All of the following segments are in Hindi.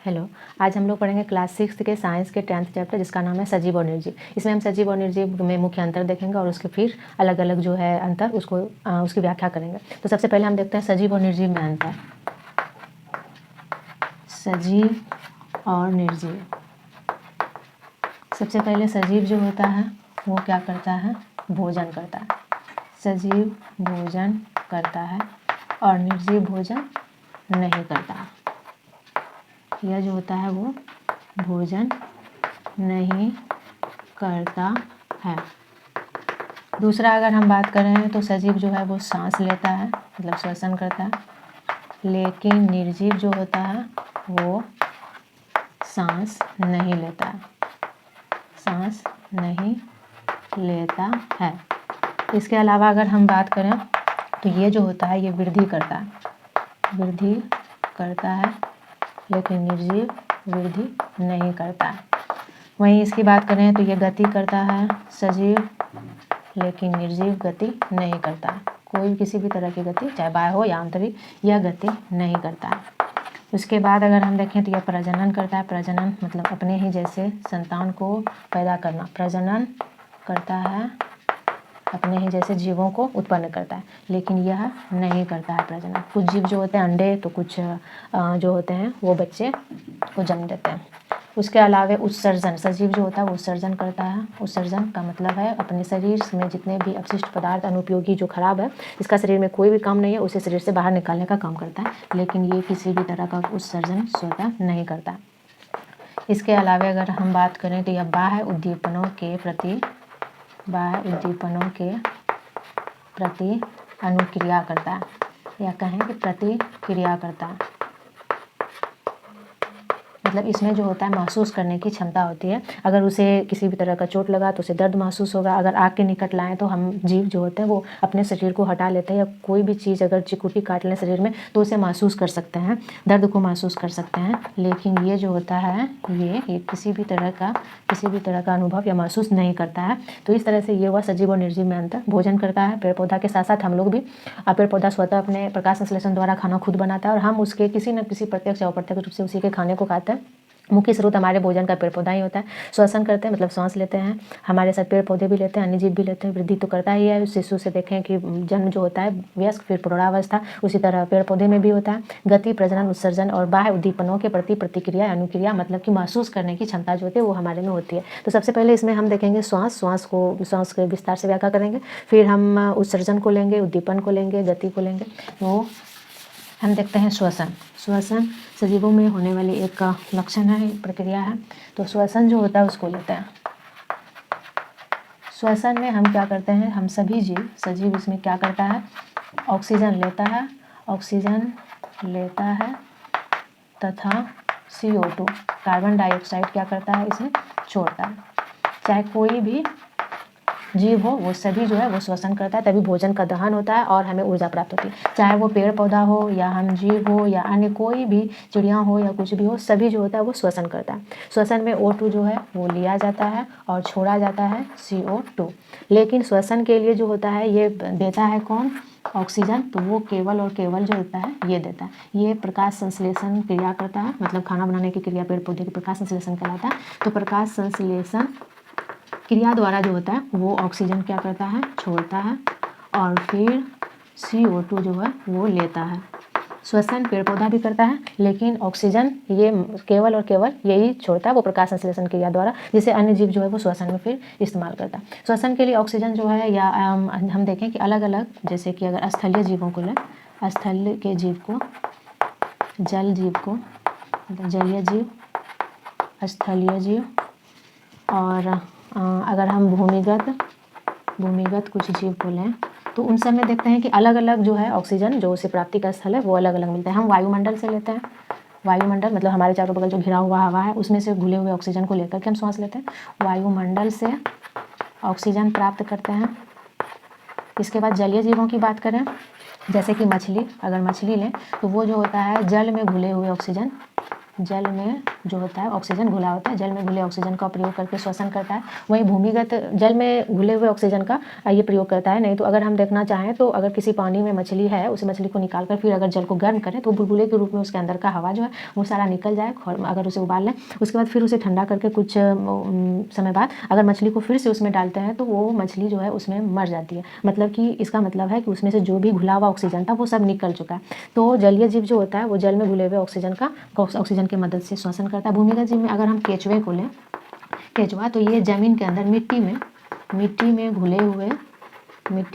हेलो। आज हम लोग पढ़ेंगे क्लास 6 के साइंस के 10th चैप्टर जिसका नाम है सजीव और निर्जीव। इसमें हम सजीव और निर्जीव में मुख्य अंतर देखेंगे और उसके फिर अलग अलग जो है अंतर उसकी व्याख्या करेंगे। तो सबसे पहले हम देखते हैं सजीव और निर्जीव में अंतर। सजीव और निर्जीव। सबसे पहले सजीव जो होता है वो क्या करता है? भोजन करता है। सजीव भोजन करता है और निर्जीव भोजन नहीं करता है। यह जो होता है वो भोजन नहीं करता है। दूसरा अगर हम बात करें तो सजीव जो है वो सांस लेता है, मतलब श्वसन करता है, लेकिन निर्जीव जो होता है वो सांस नहीं लेता है। सांस नहीं लेता है। इसके अलावा अगर हम बात करें तो ये जो होता है ये वृद्धि करता है, वृद्धि करता है, लेकिन निर्जीव वृद्धि नहीं करता है। वहीं इसकी बात करें तो ये गति करता है सजीव, लेकिन निर्जीव गति नहीं करता है। कोई भी किसी भी तरह की गति, चाहे बाह्य हो या आंतरिक, यह गति नहीं करता है। उसके बाद अगर हम देखें तो यह प्रजनन करता है। प्रजनन मतलब अपने ही जैसे संतान को पैदा करना। प्रजनन करता है, अपने ही जैसे जीवों को उत्पन्न करता है, लेकिन यह नहीं करता है प्रजनन। कुछ जीव जो होते हैं अंडे, तो कुछ जो होते हैं वो बच्चे को जन्म देते हैं। उसके अलावा उत्सर्जन, सजीव जो होता है वो उत्सर्जन करता है। उत्सर्जन का मतलब है अपने शरीर में जितने भी अपशिष्ट पदार्थ, अनुपयोगी जो खराब है, इसका शरीर में कोई भी काम नहीं है, उसे शरीर से बाहर निकालने का काम करता है, लेकिन ये किसी भी तरह का उत्सर्जन स्वतः नहीं करता। इसके अलावा अगर हम बात करें तो यह बाह्य उद्दीपनों के प्रति अनुक्रिया करता है, या कहें कि प्रतिक्रिया करता है। मतलब इसमें जो होता है महसूस करने की क्षमता होती है। अगर उसे किसी भी तरह का चोट लगा तो उसे दर्द महसूस होगा। अगर आग के निकट लाएं तो हम जीव जो होते हैं वो अपने शरीर को हटा लेते हैं, या कोई भी चीज़ अगर चिकुटी काट लें शरीर में तो उसे महसूस कर सकते हैं, दर्द को महसूस कर सकते हैं। लेकिन ये जो होता है ये किसी भी तरह का अनुभव या महसूस नहीं करता है। तो इस तरह से ये हुआ सजीव और निर्जीव में अंतर। भोजन करता है पेड़ पौधा के साथ साथ हम लोग भी। पेड़ पौधा स्वतः अपने प्रकाश संश्लेषण द्वारा खाना खुद बनाता है और हम उसके किसी न किसी प्रत्यक्ष या अप्रत्यक्ष रूप से उसी के खाने को खाते हैं। मुख्य स्रोत हमारे भोजन का पेड़ पौधा ही होता है। श्वसन करते हैं, मतलब सांस लेते हैं। हमारे साथ पेड़ पौधे भी लेते हैं, अन्य जीव भी लेते हैं। वृद्धि तो करता ही है। शिशु से देखें कि जन्म जो होता है वयस्क, फिर प्रौढ़ावस्था, उसी तरह पेड़ पौधे में भी होता है। गति, प्रजनन, उत्सर्जन और बाह्य उद्दीपनों के प्रति प्रतिक्रिया, अनुक्रिया, मतलब कि महसूस करने की क्षमता जो होती है वो हमारे में होती है। तो सबसे पहले इसमें हम देखेंगे श्वास के विस्तार से व्याख्या करेंगे। फिर हम उत्सर्जन को लेंगे, उद्दीपन को लेंगे, गति को लेंगे। तो हम देखते हैं श्वसन। श्वसन सजीवों में होने वाली एक लक्षण है, एक प्रक्रिया है। तो श्वसन जो होता है उसको लेते हैं। श्वसन में हम क्या करते हैं, हम सभी सजीव इसमें क्या करता है, ऑक्सीजन लेता है तथा CO2 कार्बन डाइऑक्साइड क्या करता है, इसे छोड़ता है। चाहे कोई भी जीव हो वो सभी जो है वो श्वसन करता है, तभी भोजन का दहन होता है और हमें ऊर्जा प्राप्त होती है। चाहे वो पेड़ पौधा हो या हम जीव हो या अन्य कोई भी चिड़िया हो या कुछ भी हो, सभी जो होता है वो श्वसन करता है। श्वसन में O2 जो है वो लिया जाता है और छोड़ा जाता है CO2। लेकिन श्वसन के लिए जो होता है ये देता है कौन, ऑक्सीजन। तो वो केवल और केवल जो होता है ये देता है। ये प्रकाश संश्लेषण क्रिया करता है, मतलब खाना बनाने की क्रिया पेड़ पौधे की प्रकाश संश्लेषण कहलाता है। तो प्रकाश संश्लेषण क्रिया द्वारा जो होता है वो ऑक्सीजन क्या करता है, छोड़ता है, और फिर CO2 जो है वो लेता है। श्वसन पेड़ पौधा भी करता है, लेकिन ऑक्सीजन ये केवल और केवल यही छोड़ता है, वो प्रकाश संश्लेषण क्रिया द्वारा, जिसे अन्य जीव जो है वो श्वसन में फिर इस्तेमाल करता है। श्वसन के लिए ऑक्सीजन जो है, या हम देखें कि अलग अलग, जैसे कि अगर स्थलीय जीवों को लें, स्थल के जीव को, जल जीव को, जलीय जीव, स्थलीय जीव, और अगर हम भूमिगत कुछ जीव को लें तो उन सब में देखते हैं कि अलग अलग जो है ऑक्सीजन जो उसे प्राप्ति का स्थल है वो अलग अलग मिलता है। हम वायुमंडल से लेते हैं। वायुमंडल मतलब हमारे चारों बगल जो घिरा हुआ हवा है उसमें से घुले हुए ऑक्सीजन को लेकर के हम सांस लेते हैं। वायुमंडल से ऑक्सीजन प्राप्त करते हैं। इसके बाद जलीय जीवों की बात करें, जैसे कि मछली, अगर मछली लें तो वो जो होता है जल में घुले हुए ऑक्सीजन, जल में जो होता है ऑक्सीजन घुला होता है, जल में घुले ऑक्सीजन का प्रयोग करके श्वसन करता है। वहीं भूमिगत जल में घुले हुए ऑक्सीजन का ये प्रयोग करता है। नहीं तो अगर हम देखना चाहें तो अगर किसी पानी में मछली है, उस मछली को निकाल कर फिर अगर जल को गर्म करें तो बुलबुले के रूप में उसके अंदर का हवा जो है वो सारा निकल जाए। अगर उसे उबाल लें उसके बाद फिर उसे ठंडा करके कुछ समय बाद अगर मछली को फिर से उसमें डालते हैं तो वो मछली जो है उसमें मर जाती है। मतलब कि इसका मतलब है कि उसमें से जो भी घुला हुआ ऑक्सीजन था वो सब निकल चुका है। तो जलीय जीव जो होता है वो जल में घुले हुए ऑक्सीजन की मदद से श्वसन करता है। भूमिगत जीव में अगर हम केंचुए को लें, केंचुआ तो ये जमीन के अंदर मिट्टी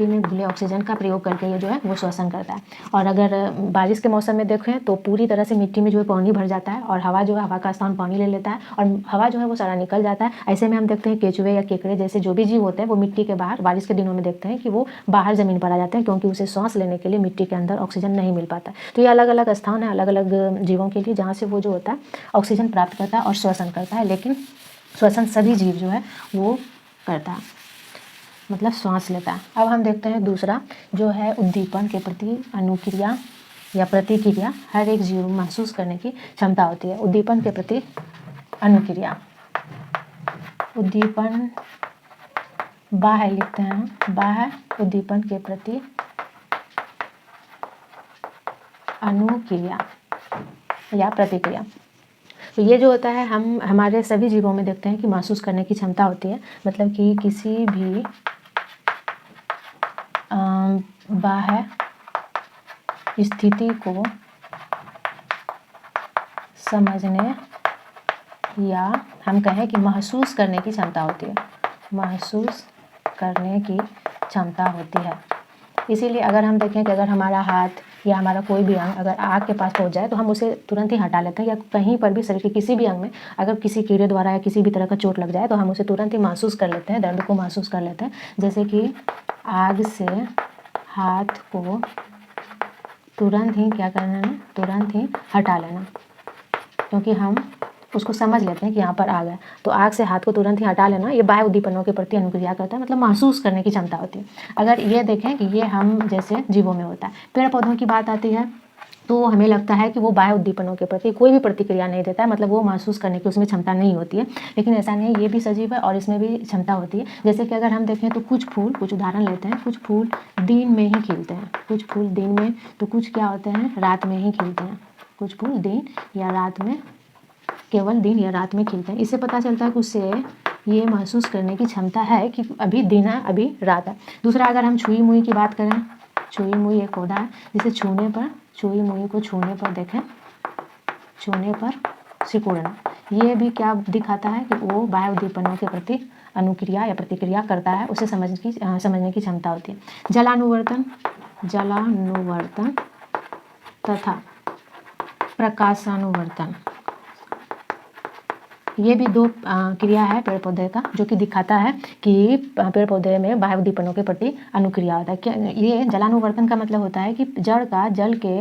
में घुले ऑक्सीजन का प्रयोग करके ये जो है वो श्वसन करता है। और अगर बारिश के मौसम में देखें तो पूरी तरह से मिट्टी में जो है पानी भर जाता है और हवा जो है हवा का स्थान पानी ले लेता है और हवा जो है वो सारा निकल जाता है। ऐसे में हम देखते हैं केंचुए या केकड़े जैसे जो भी जीव होते हैं वो मिट्टी के बाहर बारिश के दिनों में देखते हैं कि वो बाहर ज़मीन पर आ जाते हैं, क्योंकि उसे सांस लेने के लिए मिट्टी के अंदर ऑक्सीजन नहीं मिल पाता। तो ये अलग अलग स्थान है अलग अलग जीवों के लिए जहाँ से वो जो होता है ऑक्सीजन प्राप्त करता है और श्वसन करता है। लेकिन श्वसन सभी जीव जो है वो करता है, मतलब श्वास लेता है। अब हम देखते हैं दूसरा जो है उद्दीपन के प्रति अनुक्रिया या प्रतिक्रिया। हर एक जीव महसूस करने की क्षमता होती है। उद्दीपन के प्रति अनुक्रिया, उद्दीपन बाह्य लिखते हैं, बाह्य उद्दीपन के प्रति अनुक्रिया या प्रतिक्रिया। तो ये जो होता है हम हमारे सभी जीवों में देखते हैं कि महसूस करने की क्षमता होती है। मतलब कि किसी भी बाह्य स्थिति को समझने या हम कहें कि महसूस करने की क्षमता होती है, महसूस करने की क्षमता होती है। इसीलिए अगर हम देखें कि अगर हमारा हाथ या हमारा कोई भी अंग अगर आग के पास पहुंच जाए तो हम उसे तुरंत ही हटा लेते हैं, या कहीं पर भी शरीर के किसी भी अंग में अगर किसी कीड़े द्वारा या किसी भी तरह का चोट लग जाए तो हम उसे तुरंत ही महसूस कर लेते हैं, दर्द को महसूस कर लेते हैं। जैसे कि आग से हाथ को तुरंत ही क्या करना है, तुरंत ही हटा लेना, क्योंकि हम उसको समझ लेते हैं कि यहाँ पर आग है। तो आग से हाथ को तुरंत ही हटा लेना ये बाह्य उद्दीपनों के प्रति अनुक्रिया करता है, मतलब महसूस करने की क्षमता होती है। अगर ये देखें कि ये हम जैसे जीवों में होता है। पेड़ पौधों की बात आती है तो हमें लगता है कि वो बाह्य उद्दीपनों के प्रति कोई भी प्रतिक्रिया नहीं देता है, मतलब वो महसूस करने की उसमें क्षमता नहीं होती है। लेकिन ऐसा नहीं है, ये भी सजीव है और इसमें भी क्षमता होती है। जैसे कि अगर हम देखें तो कुछ फूल, कुछ उदाहरण लेते हैं, कुछ फूल दिन में ही खिलते हैं, कुछ फूल दिन में, तो कुछ क्या होते हैं रात में ही खिलते हैं। कुछ फूल दिन या रात में, केवल दिन या रात में खिलते हैं। इससे पता चलता है कि उससे ये महसूस करने की क्षमता है कि अभी दिन है अभी रात है। दूसरा अगर हम छुई मुई की बात करें, छुई मुई एक पौधा है जिसे छूने पर, छुई मुई को छूने पर देखें, छूने पर सिकुड़ना, ये भी क्या दिखाता है कि वो बाह्य उद्दीपनों के प्रति अनुक्रिया या प्रतिक्रिया करता है, उसे समझने की क्षमता होती है। जलानुवर्तन, जलानुवर्तन तथा प्रकाशानुवर्तन, ये भी दो क्रिया है पेड़ पौधे का जो कि दिखाता है कि पेड़ पौधे में बाह्य उद्दीपनों के प्रति अनुक्रिया होता है। क्या ये जलानुवर्तन का मतलब होता है कि जड़ का जल के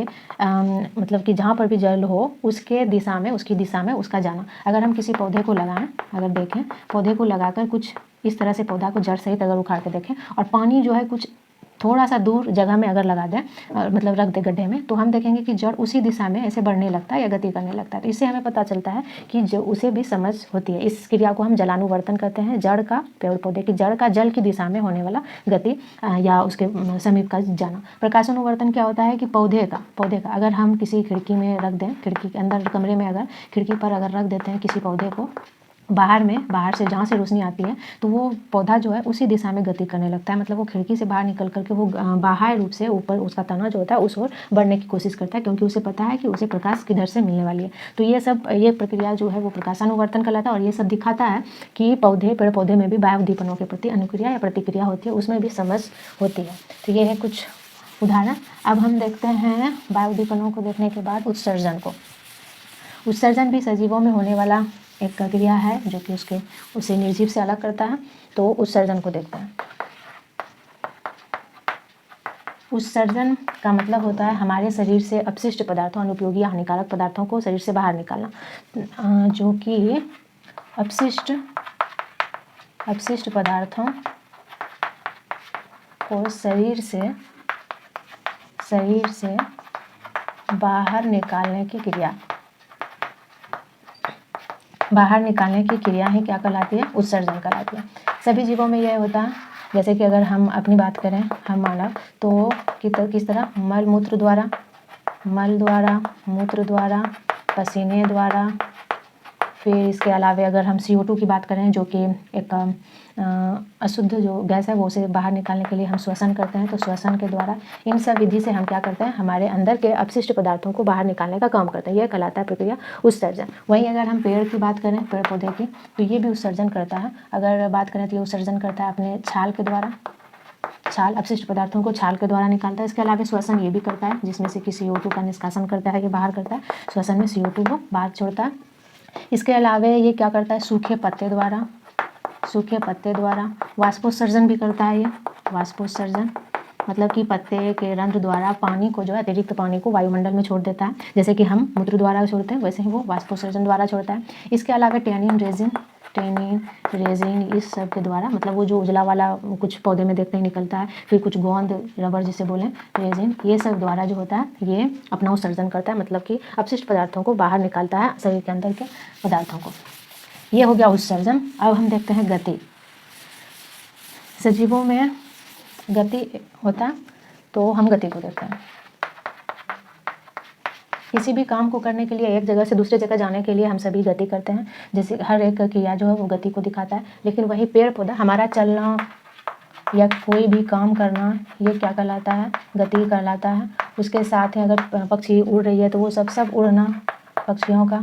मतलब कि जहाँ पर भी जल हो उसके दिशा में, उसकी दिशा में उसका जाना। अगर हम किसी पौधे को लगाएं, अगर देखें पौधे को लगाकर कुछ इस तरह से पौधा को जड़ सहित अगर उखाड़ के देखें और पानी जो है कुछ थोड़ा सा दूर जगह में अगर लगा दें, मतलब रख दे गड्ढे में, तो हम देखेंगे कि जड़ उसी दिशा में ऐसे बढ़ने लगता है या गति करने लगता है। तो इससे हमें पता चलता है कि जो उसे भी समझ होती है। इस क्रिया को हम जलानुवर्तन कहते हैं। जड़ का, पेड़ पौधे की जड़ का जल की दिशा में होने वाला गति या उसके समीप का जाना। प्रकाशानुवर्तन क्या होता है कि पौधे का अगर हम किसी खिड़की में रख दें, खिड़की के अंदर कमरे में अगर खिड़की पर अगर रख देते हैं किसी पौधे को, बाहर से जहाँ से रोशनी आती है तो वो पौधा जो है उसी दिशा में गति करने लगता है। मतलब वो खिड़की से बाहर निकल करके वो बाह्य रूप से ऊपर उसका तना जो होता है उस ओर बढ़ने की कोशिश करता है, क्योंकि उसे पता है कि उसे प्रकाश किधर से मिलने वाली है। तो ये प्रक्रिया जो है वो प्रकाशानुवर्तन कहलाता है और ये सब दिखाता है कि पेड़ पौधे में भी बाह्य उद्दीपनों के प्रति अनुक्रिया या प्रतिक्रिया होती है, उसमें भी समझ होती है। तो ये है कुछ उदाहरण। अब हम देखते हैं बाह्य उद्दीपनों को देखने के बाद उत्सर्जन को। उत्सर्जन भी सजीवों में होने वाला एक क्रिया है जो कि उसे निर्जीव से अलग करता है। तो उत्सर्जन को देखते हैं। उत्सर्जन का मतलब होता है हमारे शरीर से अपशिष्ट पदार्थों, अनुपयोगी या हानिकारक पदार्थों को शरीर से बाहर निकालना, जो कि अपशिष्ट पदार्थों को शरीर से बाहर निकालने की क्रिया। बाहर निकालने की क्रिया ही क्या कहलाती है? उत्सर्जन कहलाती है। सभी जीवों में यह होता है, जैसे कि अगर हम अपनी बात करें, हम मानव, तो किस तरह? मल मूत्र द्वारा, मूत्र द्वारा, पसीने द्वारा। फिर इसके अलावे अगर हम CO2 की बात करें, जो कि एक अशुद्ध जो गैस है वो उसे बाहर निकालने के लिए हम श्वसन करते हैं, तो श्वसन के द्वारा इन सब विधि से हम क्या करते हैं? हमारे अंदर के अपशिष्ट पदार्थों को बाहर निकालने का काम करते हैं। यह कहलाता है प्रक्रिया उत्सर्जन। वहीं अगर हम पेड़ की बात करें, पेड़ पौधे की, तो ये भी उत्सर्जन करता है। अगर बात करें तो ये उत्सर्जन करता है अपने छाल के द्वारा, छाल अपशिष्ट पदार्थों को छाल के द्वारा निकालता है। इसके अलावा श्वसन ये भी करता है, जिसमें से कि CO2 का निष्कासन करता है, ये बाहर करता है। श्वसन में CO2 को बाहर छोड़ता है। इसके अलावा ये क्या करता है? सूखे पत्ते द्वारा वाष्पोत्सर्जन भी करता है। ये वाष्पोत्सर्जन मतलब कि पत्ते के रंध्र द्वारा पानी को, जो है अतिरिक्त पानी को वायुमंडल में छोड़ देता है। जैसे कि हम मूत्र द्वारा छोड़ते हैं, वैसे ही वो वाष्पोत्सर्जन द्वारा छोड़ता है। इसके अलावा टैनिन, रेजिन इस सब के द्वारा, मतलब वो जो उजला वाला कुछ पौधे में देखते हैं निकलता है, फिर कुछ गोंद, रबर जिसे बोलें, रेजिन, ये सब द्वारा जो होता है ये अपना उत्सर्जन करता है, मतलब कि अपशिष्ट पदार्थों को बाहर निकालता है, शरीर के अंदर के पदार्थों को। ये हो गया उत्सर्जन। अब हम देखते हैं गति। सजीवों में गति होता है, तो हम गति को देखते हैं। किसी भी काम को करने के लिए, एक जगह से दूसरे जगह जाने के लिए हम सभी गति करते हैं। जैसे हर एक क्रिया जो है वो गति को दिखाता है। लेकिन वही पेड़ पौधा, हमारा चलना या कोई भी काम करना, ये क्या कहलाता है? गति कहलाता है। उसके साथ ही अगर पक्षी उड़ रही है तो वो सब उड़ना पक्षियों का,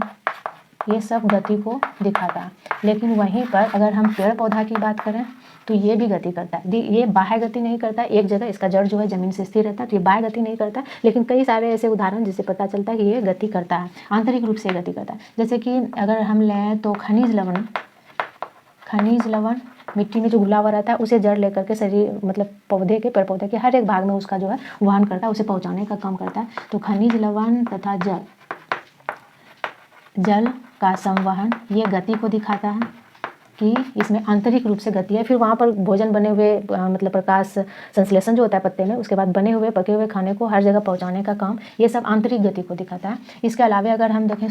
ये सब गति को दिखाता है। लेकिन वहीं पर अगर हम पेड़ पौधा की बात करें तो ये भी गति करता है। ये बाह्य गति नहीं करता है, एक जगह इसका जड़ जो है जमीन से स्थिर रहता है, तो ये बाह्य गति नहीं करता है। लेकिन कई सारे ऐसे उदाहरण जिससे पता चलता है कि ये गति करता है, आंतरिक रूप से गति करता है। जैसे कि अगर हम लें तो खनिज लवण मिट्टी में जो घुला हुआ रहता है, उसे जड़ लेकर के शरीर, मतलब पौधे के, पेड़ पौधे के हर एक भाग में उसका जो है वहन करता है, उसे पहुँचाने का काम करता है। तो खनिज लवण तथा जल का संवहन, ये गति को दिखाता है कि इसमें आंतरिक रूप से गति है। फिर वहाँ पर भोजन बने हुए, मतलब प्रकाश संश्लेषण जो होता है पत्ते में, उसके बाद बने हुए पके हुए खाने को हर जगह पहुँचाने का काम, ये सब आंतरिक गति को दिखाता है। इसके अलावा अगर हम देखें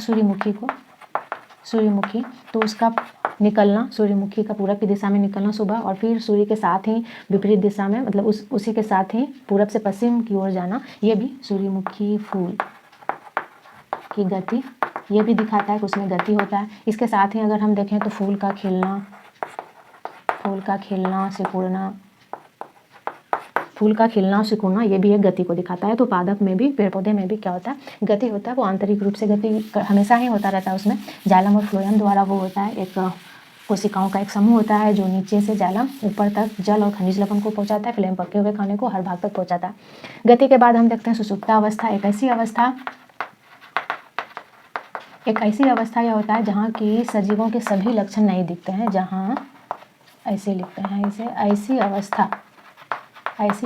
सूर्यमुखी, तो उसका निकलना, सूर्यमुखी का पूरब की दिशा में निकलना सुबह, और फिर सूर्य के साथ ही विपरीत दिशा में, मतलब उसी के साथ ही पूरब से पश्चिम की ओर जाना, ये भी सूर्यमुखी फूल की गति, ये भी दिखाता है कि उसमें गति होता है। इसके साथ ही अगर हम देखें तो फूल का सिकुड़ना, ये भी एक गति को दिखाता है। तो पादप में भी, पेड़ पौधे में भी क्या होता है? गति होता है। वो आंतरिक रूप से गति हमेशा ही होता रहता है। उसमें जाइलम और फ्लोएम द्वारा वो होता है, एक कोशिकाओं का एक समूह होता है जो नीचे से जाइलम ऊपर तक जल और खनिज लवण को पहुंचाता है, फ्लोएम पके हुए खाने को हर भाग तक पहुंचाता है। गति के बाद हम देखते हैं सुषुप्तावस्था। एक ऐसी अवस्था यह होता है जहाँ की सजीवों के सभी लक्षण नहीं दिखते हैं, जहाँ ऐसे लिखते हैं इसे, ऐसी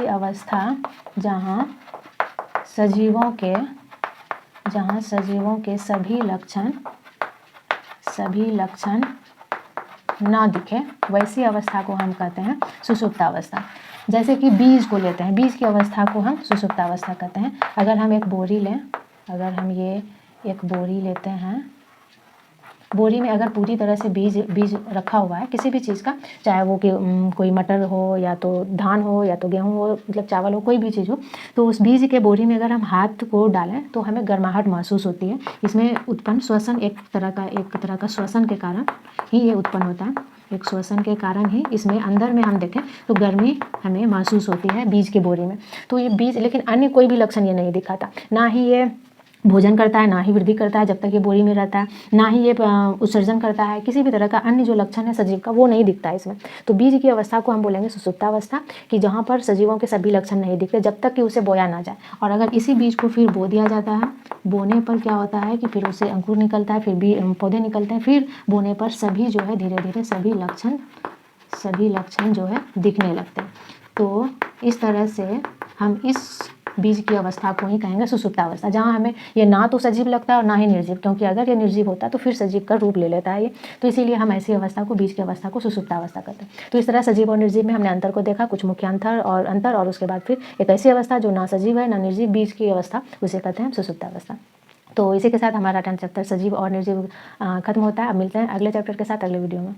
अवस्था जहाँ सजीवों के सभी लक्षण ना दिखे, वैसी अवस्था को हम कहते हैं सुषुप्तावस्था। जैसे कि बीज को लेते हैं, बीज की अवस्था को हम सुषुप्तावस्था कहते हैं। अगर हम एक बोरी लें, एक बोरी लेते हैं, बोरी में अगर पूरी तरह से बीज रखा हुआ है किसी भी चीज़ का, चाहे वो कि कोई मटर हो या तो धान हो या तो गेहूँ हो, मतलब चावल हो, कोई भी चीज़ हो, तो उस बीज के बोरी में अगर हम हाथ को डालें तो हमें गर्माहट महसूस होती है। इसमें उत्पन्न श्वसन, एक तरह का श्वसन के कारण ही ये उत्पन्न होता है। एक श्वसन के कारण ही इसमें अंदर में हम देखें तो गर्मी हमें महसूस होती है बीज के बोरी में। तो ये बीज, लेकिन अन्य कोई भी लक्षण ये नहीं दिखाता, ना ही ये भोजन करता है, ना ही वृद्धि करता है जब तक ये बोरी में रहता है, ना ही ये उत्सर्जन करता है, किसी भी तरह का अन्य जो लक्षण है सजीव का वो नहीं दिखता है इसमें। तो बीज की अवस्था को हम बोलेंगे सुषुप्तावस्था, कि जहाँ पर सजीवों के सभी लक्षण नहीं दिखते जब तक कि उसे बोया ना जाए। और अगर इसी बीज को फिर बो दिया जाता है, बोने पर क्या होता है कि फिर उसे अंकुर निकलता है, फिर भी पौधे निकलते हैं, फिर बोने पर सभी जो है धीरे धीरे सभी लक्षण जो है दिखने लगते हैं। तो इस तरह से हम इस बीज की अवस्था को ही कहेंगे सुषुप्तावस्था, जहाँ हमें ये ना तो सजीव लगता है और ना ही निर्जीव, क्योंकि अगर ये निर्जीव होता तो फिर सजीव का रूप ले लेता है ये। तो इसीलिए हम ऐसी अवस्था को, बीज की अवस्था को सुषुप्तावस्था कहते हैं। तो इस तरह सजीव और निर्जीव में हमने अंतर को देखा, कुछ मुख्य अंतर और उसके बाद फिर एक ऐसी अवस्था जो ना सजीव है ना निर्जीव, बीज की अवस्था, उसे कहते हैं सुषुप्तावस्था। तो इसी के साथ हमारा 10th चैप्टर सजीव और निर्जीव खत्म होता है। अब मिलते हैं अगले चैप्टर के साथ अगले वीडियो में।